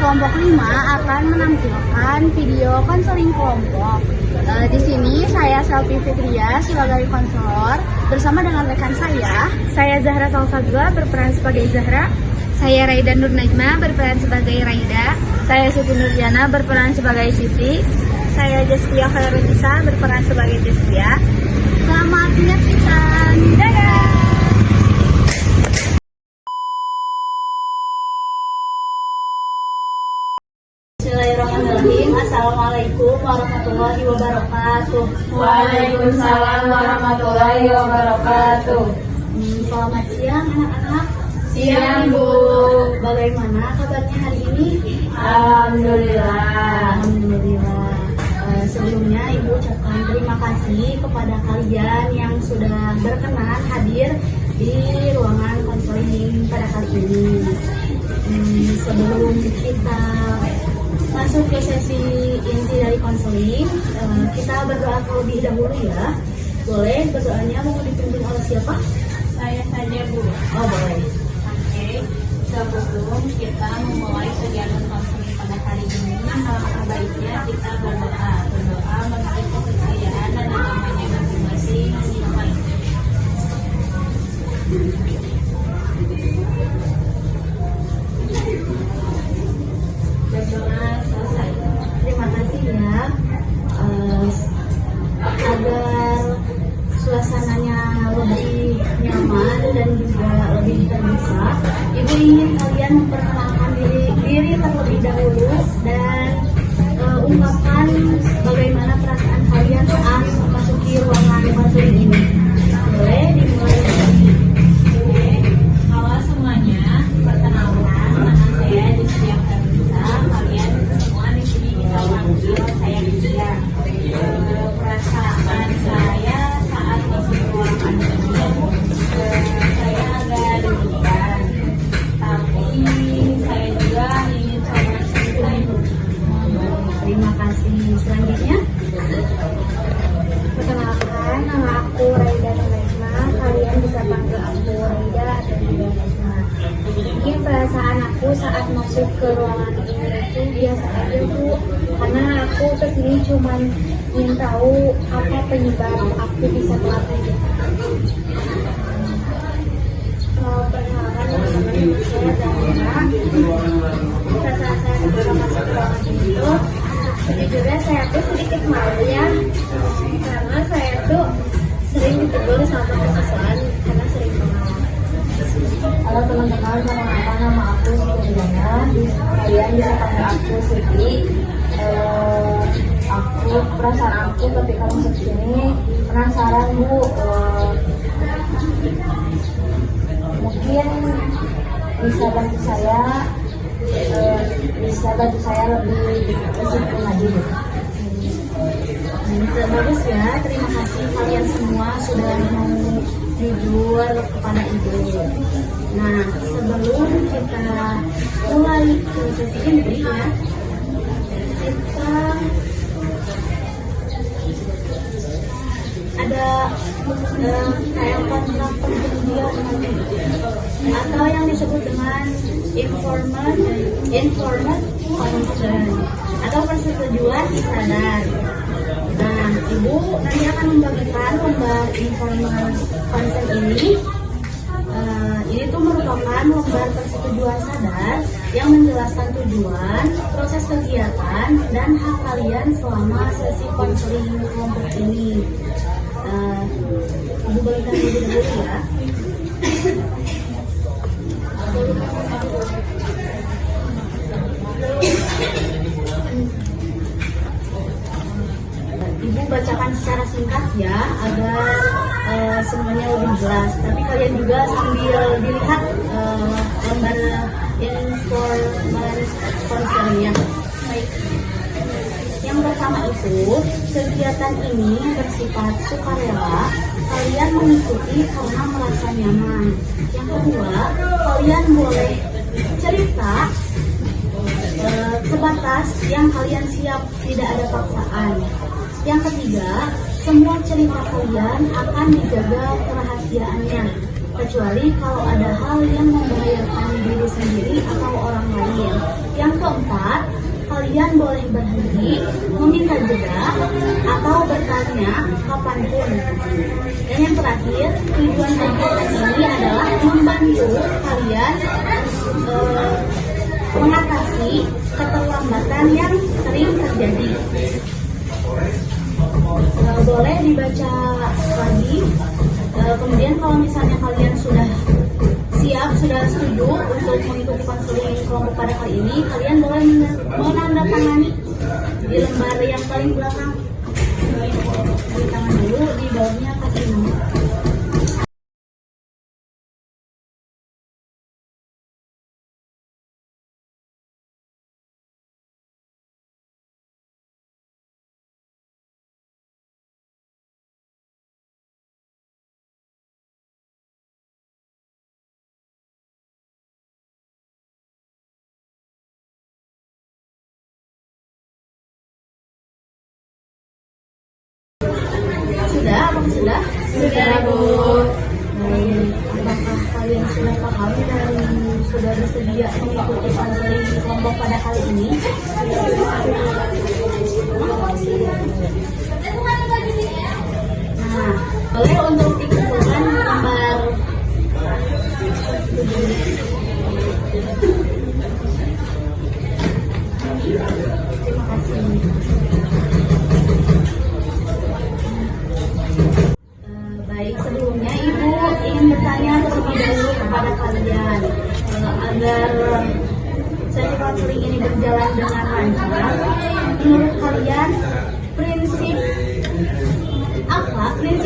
kelompok 5 akan menampilkan video konseling kelompok. Di sini saya Selvi Fitria sebagai konselor bersama dengan rekan saya. Saya Zahra Taufadla berperan sebagai Zahra. Saya Raida Nur Najma berperan sebagai Raida. Saya Siti Nurjana berperan sebagai Siti. Saya Jastia Khairunisa berperan sebagai Jastia. Selamat menyaksikan. Dadah! Bismillahirrahmanirrahim. Assalamualaikum warahmatullahi wabarakatuh. Waalaikumsalam warahmatullahi wabarakatuh. Selamat siang anak-anak. Siang, Bu. Bagaimana kabarnya hari ini? Alhamdulillah. Alhamdulillah. Sebelumnya Ibu ucapkan terima kasih kepada kalian yang sudah berkenan hadir di ruangan konseling pada kali ini. Sebelum kita masuk ke sesi inti dari konseling, kita berdoa terlebih dahulu ya. Boleh berdoanya mau dipimpin oleh siapa? Saya saja, Bu. Oh, boleh. Oke, sebelum kita memulai kegiatan konseling pada hari ini, alangkah baiknya kita berdoa menurut kepercayaan dan agamanya masing-masing. Berdoa selesai. Terima kasih ya. Agar suasananya lebih nyaman dan juga lebih terbuka, Ibu ingin kalian memperkenalkan diri terlebih dahulu dan ungkapkan bagaimana perasaan kalian saat memasuki ruangan konseling ini. Boleh dimulai dari Halo semuanya, perkenalkan nama saya Jastia Khairunisa. Kalian semua di sini bisa panggil saya Jastia. Perasaan saya saat masuk ruangan ini, saya agak deg-degan, tapi saya juga ingin coba cerita Ibu. Terima kasih. Selanjutnya, Perkenalkan, nama aku Raida Nur Najma. Kalian bisa panggil aku Raida atau juga Najma. Mungkin perasaan aku saat masuk ke ruangan ini itu biasa aja, Bu. Karena aku kesini cuman ingin tahu apa penyebab aku bisa telat aja. Perkenalkan, teman-teman saya Zahra. Perasaan saya ketika masuk ke ruangan ini tuh sejujurnya saya tuh sedikit malu ya, karena saya tuh sering ditegur sama kesiswaan karena sering mengalah. halo teman-teman, nama aku Siti Nurjana. Kalian bisa panggil aku Siti. Perasaan aku ketika masuk sini penasaran, Bu. Mungkin bisa bantu saya lebih disiplin lagi, Bu. Bagus ya, terima kasih kalian semua sudah mau jujur kepada Ibu. Nah, sebelum kita mulai ke sesi inti ya, kita ada kayak kontrak perjanjian atau yang disebut dengan informal consent atau persetujuan sadar. Nah, Ibu nanti akan membagikan lembar informal consent ini. Ini tuh merupakan lembar persetujuan sadar yang menjelaskan tujuan, proses kegiatan, dan hak kalian selama sesi konseling kelompok ini. Ibu bagikan dulu ya. Ibu bacakan secara singkat ya, agar semuanya lebih jelas. Tapi kalian juga sambil dilihat lembar informal consent-nya. Baik. Yang pertama itu, kegiatan ini bersifat sukarela. Kalian mengikuti karena merasa nyaman. Yang kedua, kalian boleh cerita sebatas yang kalian siap, tidak ada paksaan. Yang ketiga, semua cerita kalian akan dijaga kerahasiaannya. kecuali kalau ada hal yang membahayakan diri sendiri atau orang lain. Yang keempat, kalian boleh berhenti, meminta jeda, atau bertanya kapanpun. Dan yang terakhir, tujuan kegiatan ini adalah membantu kalian mengatasi keterlambatan yang sering terjadi. Boleh dibaca lagi. Kemudian kalau misalnya kalian sudah siap, sudah setuju untuk mengikuti konseling kelompok pada kali ini, kalian boleh menandatangani di lembar yang paling belakang. Di tangan dulu, di bawahnya kasih nama. Sudah, Abang sudah? Sudah, Bu. Baik, apakah kalian sudah paham dan sudah bersedia mengikuti konseling kelompok pada kali ini? Nah, boleh untuk dikumpulkan lembar 7. Terima kasih. Baik, sebelumnya Ibu ingin bertanya terlebih dahulu kepada kalian agar sesi konseling ini berjalan dengan lancar. Menurut kalian, prinsip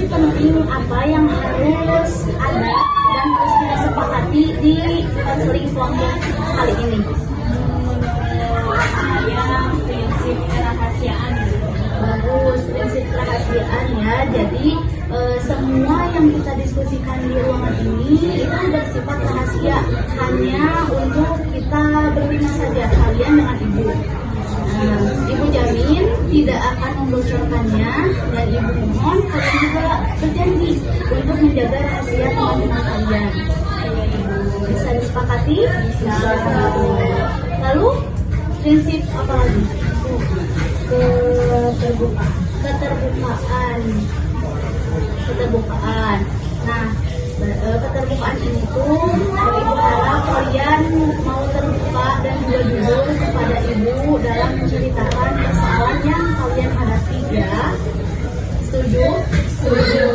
penting apa yang harus ada dan harus kita sepakati di konseling kelompok kali ini? Saya prinsip kerahasiaan. Bagus, prinsip kerahasiaan ya. Jadi semua yang kita diskusikan di ruangan ini itu bersifat rahasia, hanya untuk kita berdua saja, kalian dengan Ibu. Ibu jamin tidak akan membocorkannya, dan Ibu mohon kalian juga berjanji untuk menjaga rahasia teman-teman kalian. Bisa disepakati? Lalu prinsip apa lagi? Keterbukaan. Nah, keterbukaan ini tuh Ibu harap kalian mau terbuka dan juga jujur kepada Ibu dalam menceritakan persoalan yang kalian hadapi ya. Setuju? Setuju.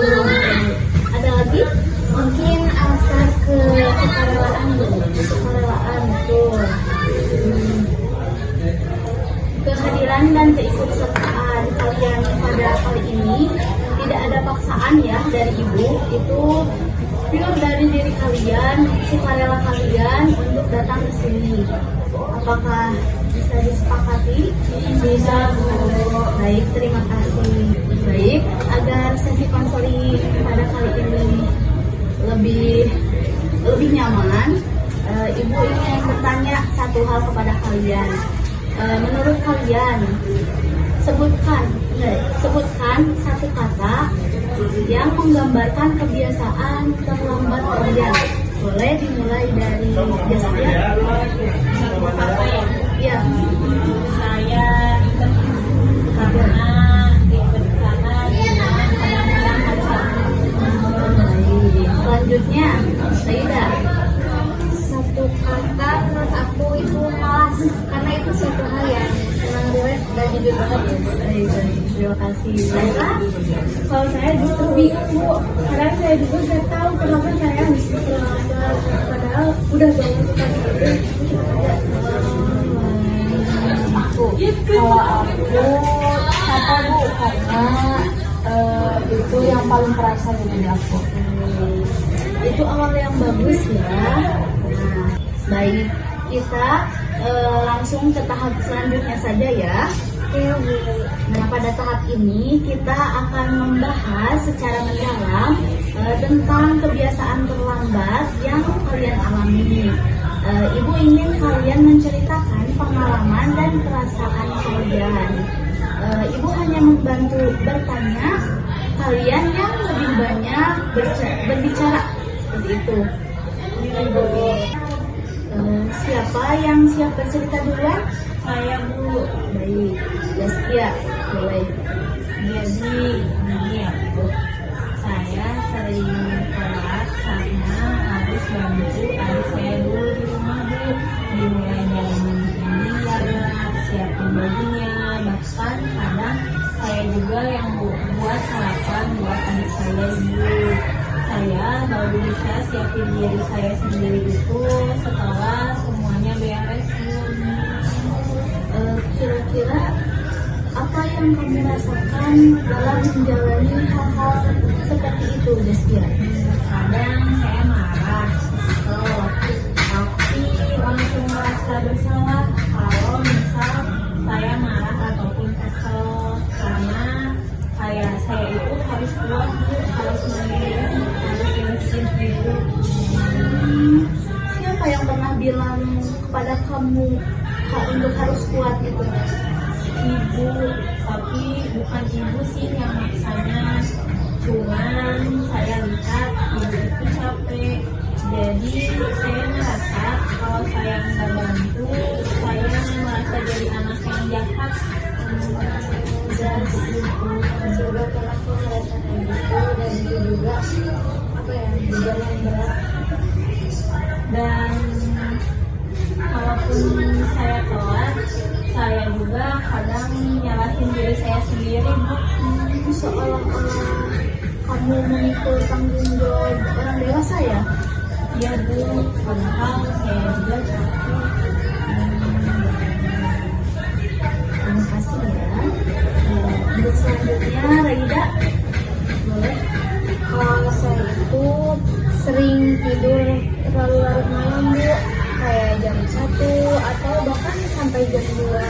Ada lagi? Mungkin asas kesukarelaan dulu. Kesukarelaan betul. Kehadiran dan keikutsertaan kalian pada kali ini tidak ada paksaan ya dari Ibu, itu pure dari diri kalian, sukarela kalian untuk datang ke sini. Apakah bisa disepakati? Bisa, Bu. Baik, terima kasih. Baik, agar sesi konseling pada kali ini lebih nyaman, Ibu ingin bertanya satu hal kepada kalian. Menurut kalian, sebutkan satu kata yang menggambarkan kebiasaan terlambat kalian. Boleh dimulai dari biasanya. Apa ya? Iya. Saya ikut karena kadang-kadang Selanjutnya, Saida. Satu kata menurut aku itu malas, karena itu suatu hal yang memang relate dan jujur banget ya. Baik, terima kasih. Saida. Kalau saya justru bingung, Bu, karena saya juga nggak tahu kenapa saya bisa terlambat, padahal udah banyak sekali. Kalau aku apa Bu, karena itu yang paling terasa di aku. Itu awal yang bagus ya. Nah, baik, kita langsung ke tahap selanjutnya saja ya. Nah, pada tahap ini kita akan membahas secara mendalam tentang kebiasaan terlambat yang kalian alami. Ibu ingin kalian menceritakan pengalaman dan perasaan kalian. Ibu hanya membantu bertanya, kalian yang lebih banyak berbicara. seperti itu. Siapa yang siap bercerita duluan? Saya Bu. Baik, Zaskia, boleh. Jadi ini ya Bu, saya sering telat karena harus bantu adik saya dulu di rumah Bu, dimulai dari mandinya, siapin bajunya, bahkan kadang saya juga yang buat sarapan buat adik saya Bu. Saya baru bisa siapin diri saya sendiri itu setelah semuanya beres Bu. Kira-kira apa yang kamu rasakan dalam menjalani hal-hal seperti itu, Zaskia? Kadang saya marah, kesel, tapi langsung merasa bersalah kalau misal saya marah ataupun kesel karena saya itu harus kuat Bu, harus mandiri, harus yakin gitu. Siapa yang pernah bilang kepada kamu untuk harus kuat gitu? Ibu, tapi bukan ibu sih yang maksanya, cuman saya lihat ibu itu capek, jadi saya merasa kalau saya nggak bantu, saya merasa jadi anak yang jahat. Dan juga pernah aku merasakan gitu, dan itu juga apa ya, juga yang berat. Dan kalaupun saya telat, saya juga kadang nyalahin diri saya sendiri Bu. Seolah-olah kamu memikul tanggung jawab orang dewasa ya? Iya Bu, padahal saya juga capek. Terima kasih ya. Untuk selanjutnya, Raida, boleh? Kalau saya itu sering tidur terlalu larut malam Bu, kayak jam 1 atau bahkan sampai jam 2,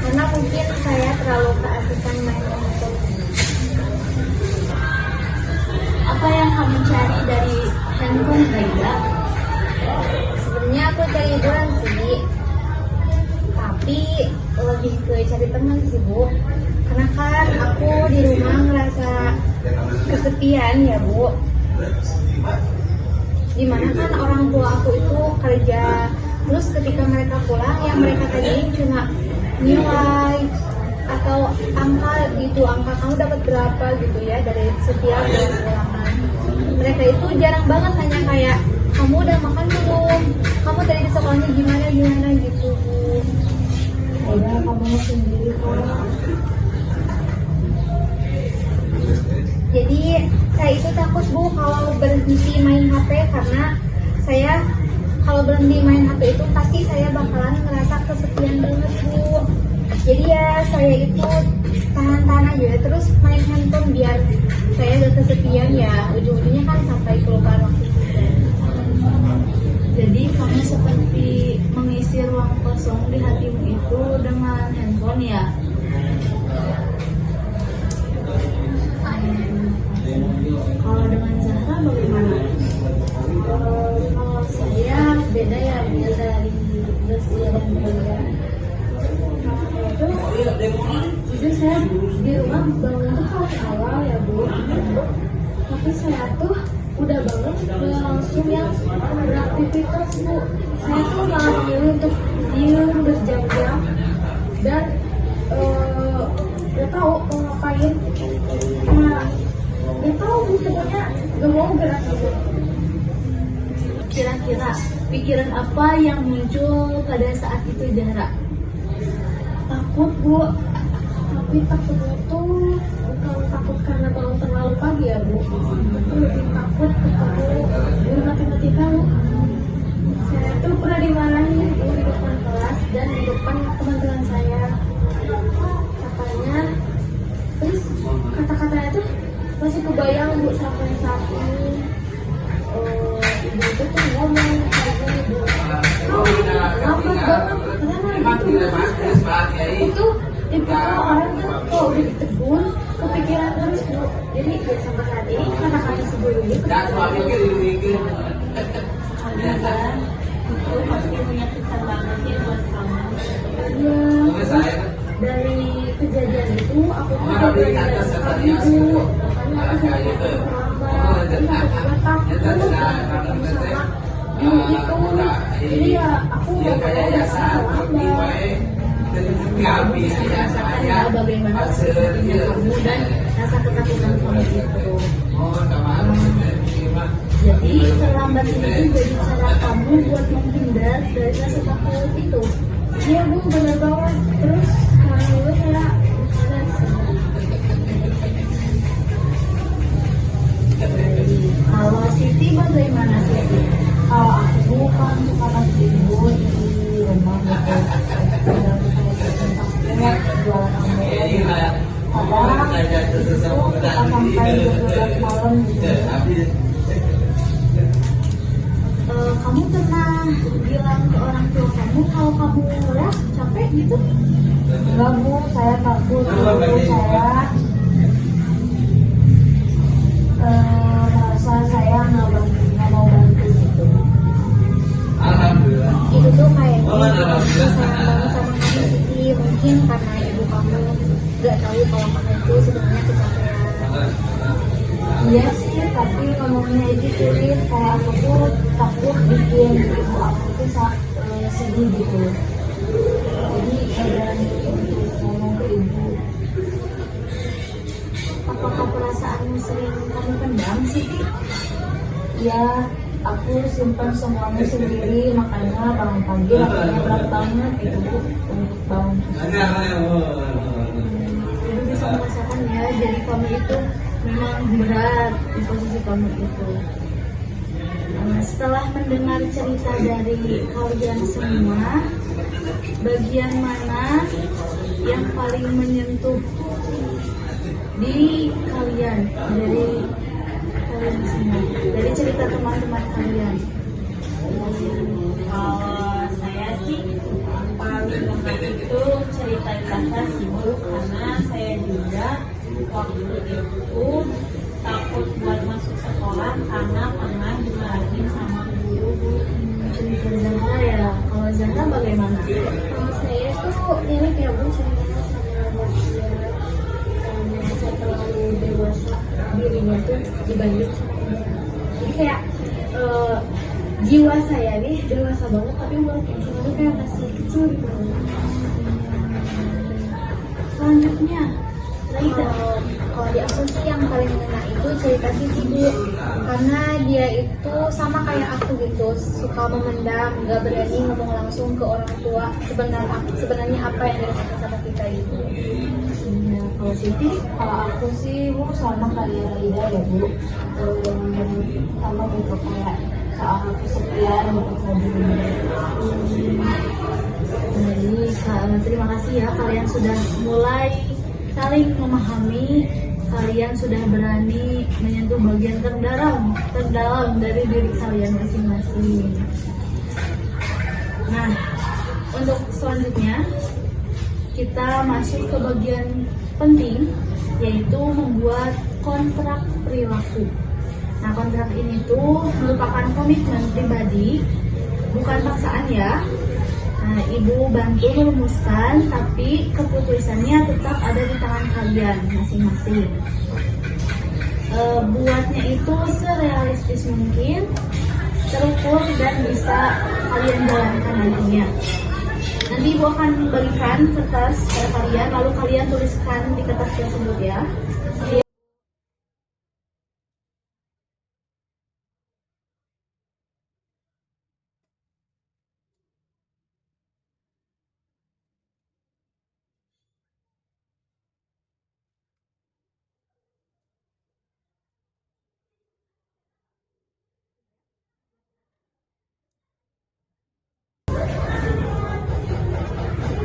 karena mungkin saya terlalu keasikan main handphone. Apa yang kamu cari dari handphone, Raida? Sebenarnya aku cari hiburan sih, tapi lebih ke cari teman sih Bu, karena kan aku di rumah ngerasa kesepian ya Bu, dimana kan orang tua aku itu kerja, terus ketika mereka pulang yang mereka tanyain cuma nilai atau angka gitu, angka kamu dapat berapa gitu ya dari setiap ulangan. Mereka itu jarang banget nanya kayak kamu udah makan belum, kamu tadi di sekolahnya gimana gitu Bu. Raida, kamu sendiri kok. Jadi saya itu takut Bu kalau berhenti main HP, karena saya kalau berhenti main HP itu pasti saya bakalan ngerasa kesepian banget Bu. Jadi ya saya itu tahan-tahan aja terus main handphone biar saya gak kesepian ya, ujung-ujungnya kan sampai kelupaan waktu juga. Jadi kamu seperti mengisi ruang kosong di hatimu itu dengan handphone ya? Kalau dengan Zahra bagaimana? Kalau saya beda ya, beda dari Zaskia dan Raida. Jujur saya di rumah bangun tuh kalau awal ya Bu, tapi saya tuh udah bangun udah langsung yang beraktivitas Bu. Saya tuh malah memilih untuk diem berjam-jam dan gak tahu mau ngapain, karena gak tahu Bu, pokoknya gak mau gerak gitu. Kira-kira pikiran apa yang muncul pada saat itu, Zahra? Takut Bu, tapi takutnya tuh bukan takut karena bangun terlalu pagi ya Bu, aku lebih takut ketemu guru matematika Bu. Saya tuh pernah dimarahin Bu di depan kelas dan di depan teman-teman saya, katanya, terus kata-katanya tuh masih kebayang Bu sampai saat ini. Ibu itu tuh ngomong kayak gini Bu, lambat banget karena itu tipikal orang tuh kalau udah ditegur kepikiran terus Bu. Jadi ya sampai saat ini kata-kata si guru ini Dan itu pasti menyakitkan banget ya buat kamu. terus dari kejadian itu aku tuh udah belajar sekali Bu, makanya aku jadi terlambat. juga takut dan ketemu sama guru itu. Jadi ya aku nggak tahu apa. Rasakan ya bagaimana sepertinya kamu dan rasa ketakutan kamu itu. Jadi terlambat ini menjadi cara kamu buat menghindar dari rasa takut itu. Iya bu, bener banget. Terus sekarang dulu saya Kalau Siti bagaimana Siti? Kalau aku kan suka kasih ibu di rumah gitu. Kadang saya tentang jualan ambil. Kadang itu kita sampai 12 malam gitu. Kamu pernah bilang ke orang tua kamu kalau kamu lelah, capek gitu? Enggak bu, saya takut. Dulu saya merasa saya nggak mau bantu gitu. itu tuh kayaknya aku sayang banget sama kamu Siti. Mungkin karena ibu kamu nggak tahu kalau kamu itu sebenarnya kecapean. Iya sih, tapi ngomongnya itu sulit. Kayak aku tuh takut bikin ibu aku tuh sedih gitu. Jadi ada untuk ngomong ke ibu. Apakah perasaanmu sering kamu pendam Siti? Ya, aku simpan semuanya sendiri, makanya bangun pagi rasanya berat banget gitu bu untuk bangun. Ibu bisa merasakan ya, jadi kamu itu memang berat di posisi kamu itu. Setelah mendengar cerita dari kalian semua, bagian mana yang paling menyentuh di kalian dari kalian semua, dari cerita teman-teman kalian? Kalau saya sih paling lengkap itu cerita kisah ibu, karena saya juga waktu itu takut buat masuk sekolah karena pernah dimarahin sama guru. Cerita Zahra ya. Kalau Zahra bagaimana? Kalau saya tuh mirip ya bu, ceritanya sama dia merasa terlalu dewasa dirinya tuh dibanding sama dia. Jadi kayak jiwa saya nih dewasa banget tapi mulut itu kayak masih kecil gitu. Selanjutnya, Raida. Kalau di aku sih yang paling mengena itu cerita Siti bu, karena dia itu sama kayak aku gitu, suka memendam, gak berani ngomong langsung ke orang tua sebenarnya apa yang dirasakan sama kita itu. Ya, kalau Siti, Kalau aku sih bu sama kayak Raida ya bu, sama gitu kayak saat aku sekian gitu tadi. Terima kasih ya, kalian sudah mulai saling memahami, kalian sudah berani menyentuh bagian terdalam dari diri kalian masing-masing. Nah, untuk selanjutnya kita masuk ke bagian penting, yaitu membuat kontrak perilaku. Nah, kontrak ini tuh merupakan komitmen pribadi, bukan paksaan ya. Nah, ibu bantu merumuskan, tapi keputusannya tetap ada di tangan kalian masing-masing. Buatnya itu serealistis mungkin, terukur dan bisa kalian jalankan nantinya. Nanti ibu akan bagikan kertas ke kalian, lalu kalian tuliskan di kertas tersebut ya.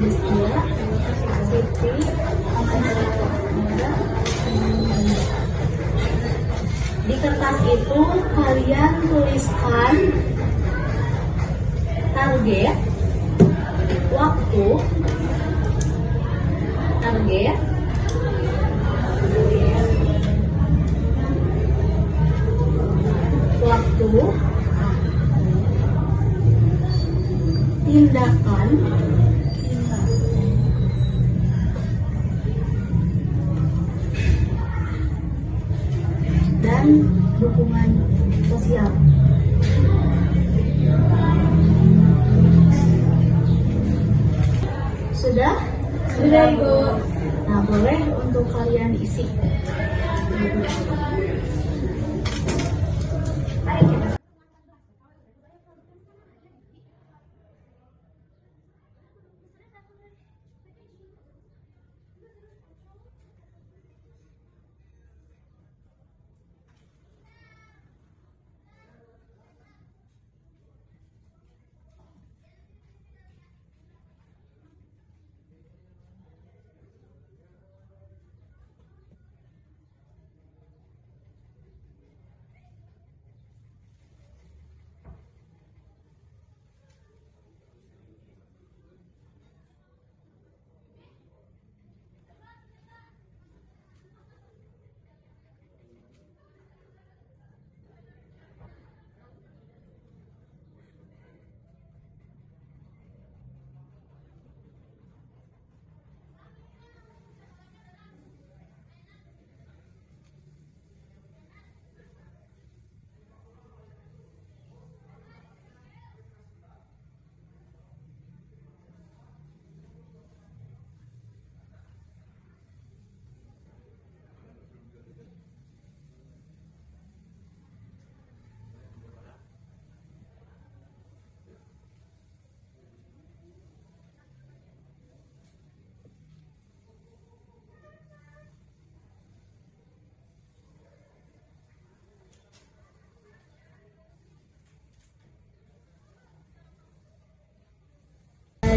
Bismillah, Siti, di kertas itu kalian tuliskan target, waktu, tindakan, dan dukungan sosial. Sudah? Sudah, Ibu. Nah, boleh untuk kalian isi.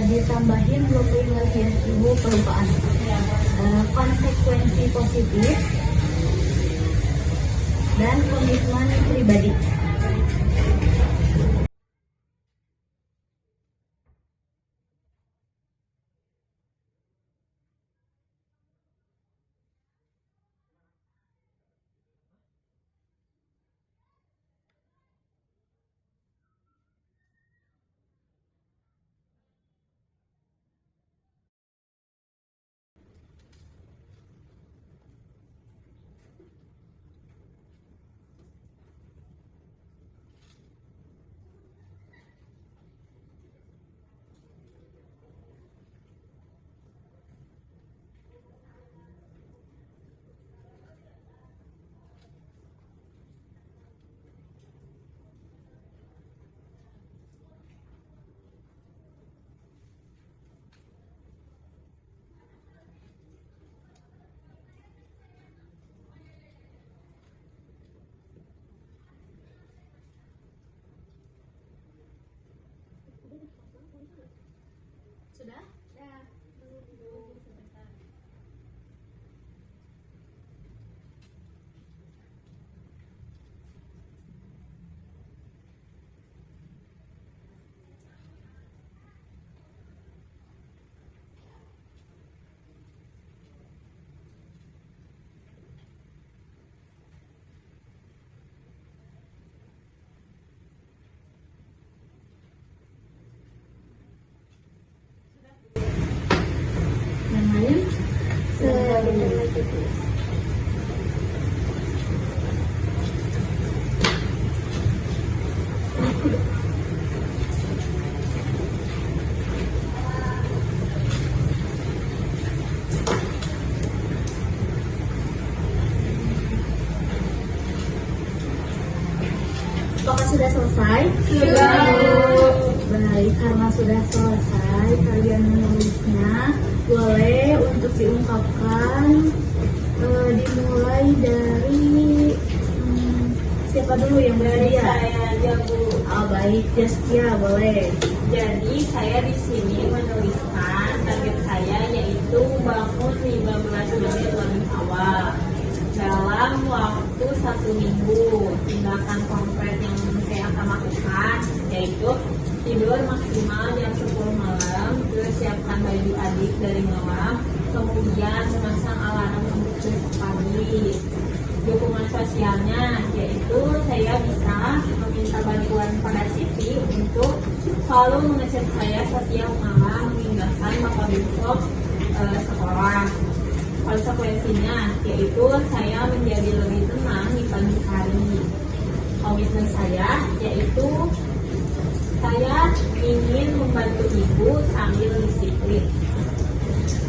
Ditambahin 20 lagi ya, Ibu, kelupaan. Konsekuensi positif dan komitmen pribadi. Sudah? Yang lain? Sebentar lagi, Bu. Apakah sudah selesai? Sudah, Bu. Baik, karena sudah selesai, kalian menulisnya boleh untuk diungkapkan. Dimulai dari siapa dulu yang berada ya? Saya aja, Bu. Baik, Jaskia boleh. Jadi saya di sini menuliskan target saya yaitu bangun 15 menit lebih awal dalam waktu 1 minggu. Tindakan konkret yang saya akan lakukan yaitu tidur maksimal jam 10 malam, terus siapkan baju adik dari malam, kemudian memasang alarm untuk besok pagi. Dukungan sosialnya yaitu saya bisa meminta bantuan pada Siti untuk selalu mengecek saya setiap malam meninggalkan Bapak besok sekolah. Konsekuensinya yaitu saya menjadi lebih tenang di pagi hari. komitmen saya, yaitu saya ingin membantu ibu sambil disiplin.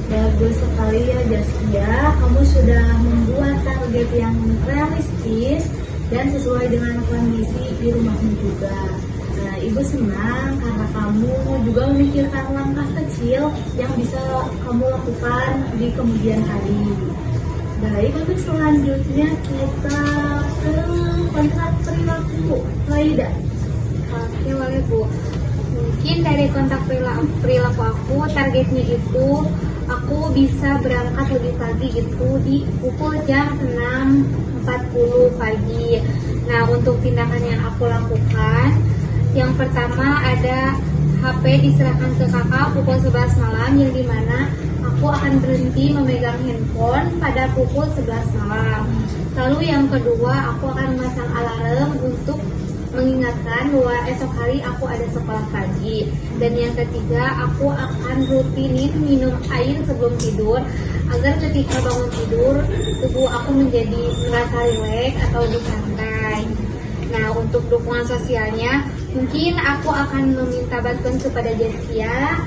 Bagus sekali ya Zaskia, kamu sudah membuat target yang realistis dan sesuai dengan kondisi di rumahmu juga. Nah, ibu senang karena kamu juga memikirkan langkah kecil yang bisa kamu lakukan di kemudian hari. Baik, untuk selanjutnya kita ke kontrak perilaku. Raida. Oke, boleh Bu. Mungkin dari kontak perilaku aku, targetnya itu aku bisa berangkat lebih pagi gitu di pukul jam 6.40 pagi. Nah, untuk tindakan yang aku lakukan, yang pertama ada HP diserahkan ke kakak pukul 11 malam, yang dimana aku akan berhenti memegang handphone pada pukul 11 malam. Lalu yang kedua, aku akan memasang alarm untuk mengingatkan bahwa esok hari aku ada sekolah pagi. Dan yang ketiga, aku akan rutinin minum air sebelum tidur agar ketika bangun tidur tubuh aku menjadi merasa rileks atau bersantai. Nah, untuk dukungan sosialnya, mungkin aku akan meminta bantuan kepada Zaskia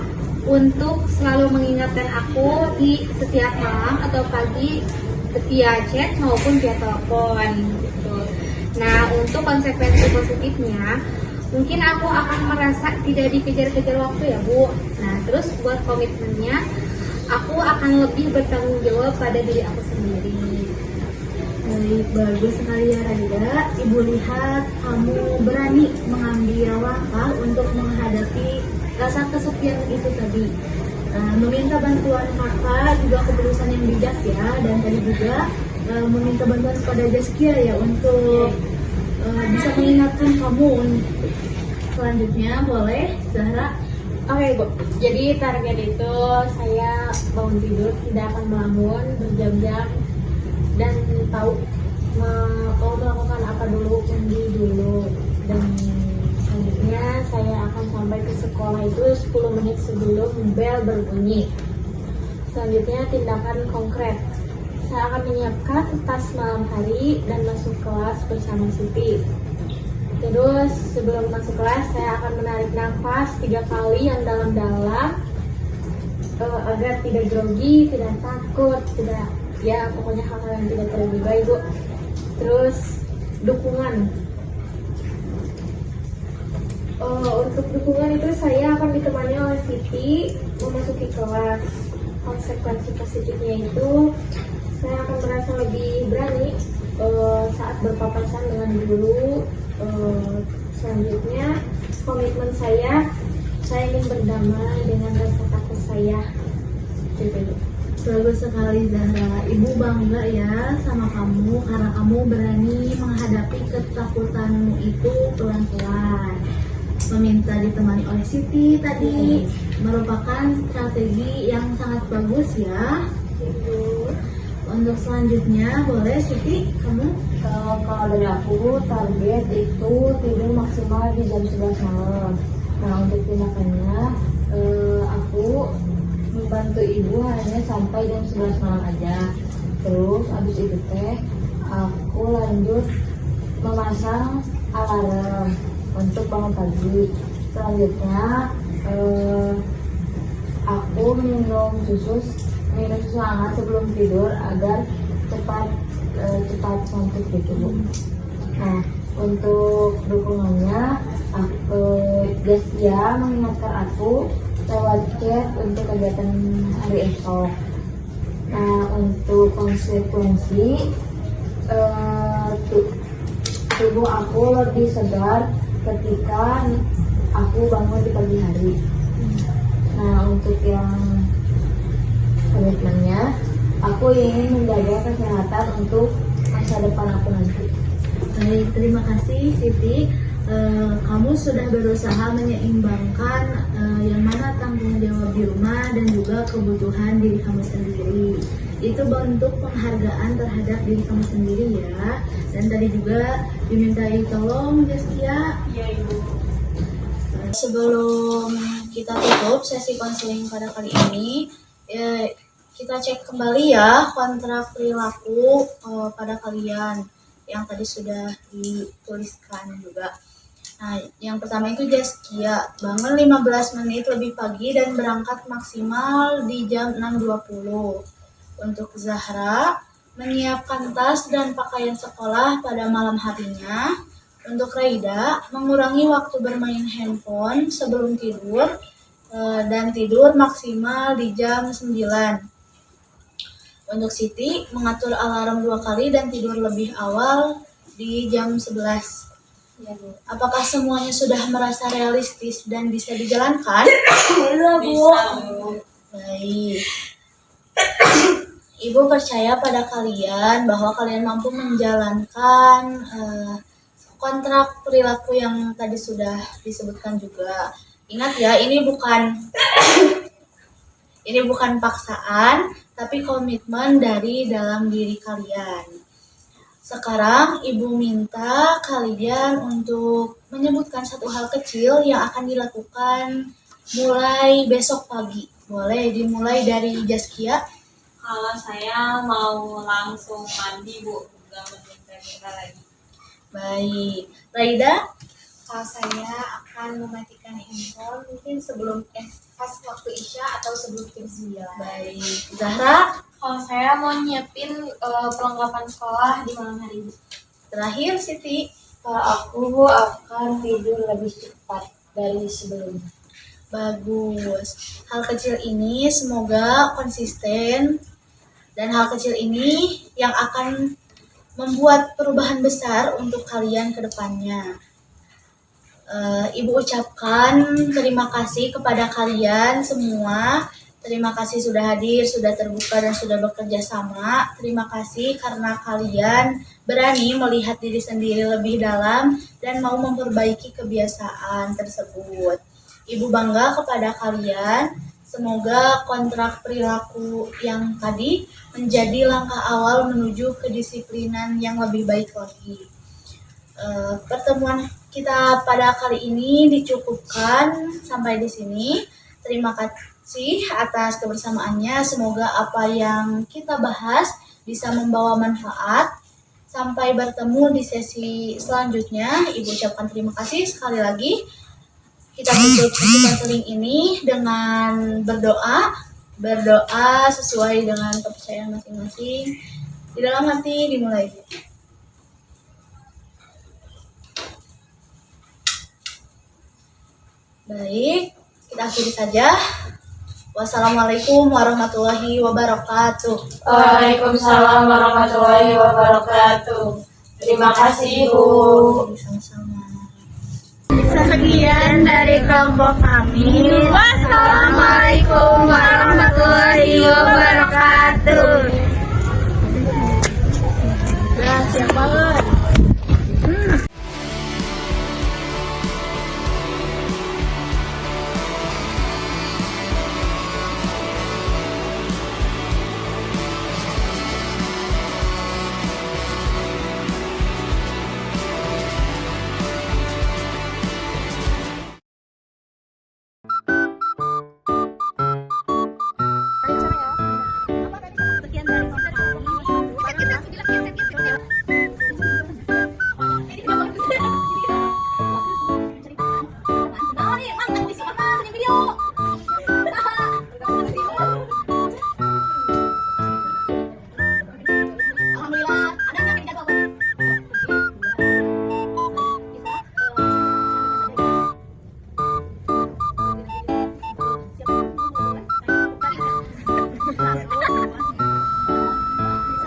untuk selalu mengingatkan aku di setiap malam atau pagi via chat maupun via telepon gitu. Nah, untuk konsekuensi positifnya, mungkin aku akan merasa tidak dikejar-kejar waktu ya Bu. Nah, terus buat komitmennya, aku akan lebih bertanggung jawab pada diri aku sendiri. Baik, bagus sekali ya Raida. Ibu lihat kamu berani mengambil langkah untuk menghadapi rasa kesepian itu tadi. Meminta bantuan kakak juga keputusan yang bijak ya. Dan tadi juga meminta bantuan kepada Zaskia ya untuk bisa mengingatkan kamu. Selanjutnya boleh Zahra. Oke Bu, jadi target itu saya bangun tidur tidak akan melamun berjam-jam dan tahu mau melakukan apa dulu, mandi dulu, dan selanjutnya saya akan sampai ke sekolah itu 10 menit sebelum bel berbunyi. Selanjutnya tindakan konkret, saya akan menyiapkan tas malam hari dan masuk kelas bersama Siti. Terus sebelum masuk kelas saya akan menarik nafas 3 kali yang dalam-dalam agar tidak grogi, tidak takut, tidak ya pokoknya hal-hal yang tidak terduga Ibu. Terus dukungan. Untuk dukungan itu saya akan ditemani oleh Siti memasuki kelas. Konsekuensi positifnya itu saya akan merasa lebih berani saat berpapasan dengan guru. Selanjutnya komitmen saya ingin berdamai dengan rasa takut saya. Gitu. Bagus sekali Zahra. Ibu bangga ya sama kamu karena kamu berani menghadapi ketakutanmu itu pelan-pelan. Meminta ditemani oleh Siti tadi merupakan strategi yang sangat bagus ya. Untuk selanjutnya boleh Siti kamu. Kalau dari aku target itu tidur maksimal di jam 11 malam. Nah, untuk tindakannya aku membantu ibu hanya sampai jam 11 malam aja. Terus habis itu aku lanjut memasang alarm untuk bangun pagi. Selanjutnya aku minum susu hangat sebelum tidur agar cepat santuk gitu Bu. Nah, untuk dukungannya Zaskia mengingatkan aku lewat chat untuk kegiatan hari esok. Nah, untuk konsekuensi tubuh aku lebih segar ketika aku bangun di pagi hari. Nah, untuk yang komitmennya, aku ingin menjaga kesehatan untuk masa depan aku nanti. Baik, terima kasih Siti. Kamu sudah berusaha menyeimbangkan yang mana tanggung jawab di rumah dan juga kebutuhan diri kamu sendiri. Itu bentuk penghargaan terhadap diri kamu sendiri ya. Dan tadi juga dimintai tolong Zaskia. Iya Ibu. Sebelum kita tutup sesi konseling pada kali ini, kita cek kembali ya kontrak perilaku pada kalian. yang tadi sudah dituliskan juga. Nah, yang pertama itu Jaskia, bangun 15 menit lebih pagi dan berangkat maksimal di jam 6.20. Untuk Zahra, menyiapkan tas dan pakaian sekolah pada malam harinya. Untuk Raida, mengurangi waktu bermain handphone sebelum tidur dan tidur maksimal di jam 9. Untuk Siti, mengatur alarm 2 kali dan tidur lebih awal di jam 11. Ya, Bu. Apakah semuanya sudah merasa realistis dan bisa dijalankan? Iya, Bu. Bisa, Bu. Baik. Ibu percaya pada kalian bahwa kalian mampu menjalankan kontrak perilaku yang tadi sudah disebutkan juga. Ingat ya, ini bukan paksaan, tapi komitmen dari dalam diri kalian. Sekarang Ibu minta kalian untuk menyebutkan satu hal kecil yang akan dilakukan mulai besok pagi. Boleh dimulai dari Jaskia. Kalau saya mau langsung mandi, Bu, nggak minta-minta lagi. Baik. Raida? Kalau saya akan mematikan handphone mungkin sebelum pas waktu Isya atau sebelum jam 9. Baik. Zahra? Kalau saya mau nyiapin perlengkapan sekolah di malam hari. Terakhir Siti. Kalau aku akan tidur lebih cepat dari sebelumnya. Bagus. Hal kecil ini semoga konsisten dan hal kecil ini yang akan membuat perubahan besar untuk kalian ke depannya. Ibu ucapkan terima kasih kepada kalian semua. Terima kasih sudah hadir, sudah terbuka dan sudah bekerja sama. Terima kasih karena kalian berani melihat diri sendiri lebih dalam dan mau memperbaiki kebiasaan tersebut. Ibu bangga kepada kalian. Semoga kontrak perilaku yang tadi menjadi langkah awal menuju kedisiplinan yang lebih baik lagi. Pertemuan kita pada kali ini dicukupkan sampai di sini. Terima kasih atas kebersamaannya. Semoga apa yang kita bahas bisa membawa manfaat. Sampai bertemu di sesi selanjutnya. Ibu ucapkan terima kasih sekali lagi. Kita tutup sesi konseling ini dengan berdoa sesuai dengan kepercayaan masing-masing. Di dalam hati dimulai. Baik, kita akhiri saja. Wassalamualaikum warahmatullahi wabarakatuh. Waalaikumsalam warahmatullahi wabarakatuh. Terima kasih, Bu. Sama-sama. Sekian dari kelompok kami. Wassalamualaikum warahmatullahi wabarakatuh. Nah, siap banget.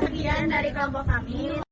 Sekian dari kelompok kami.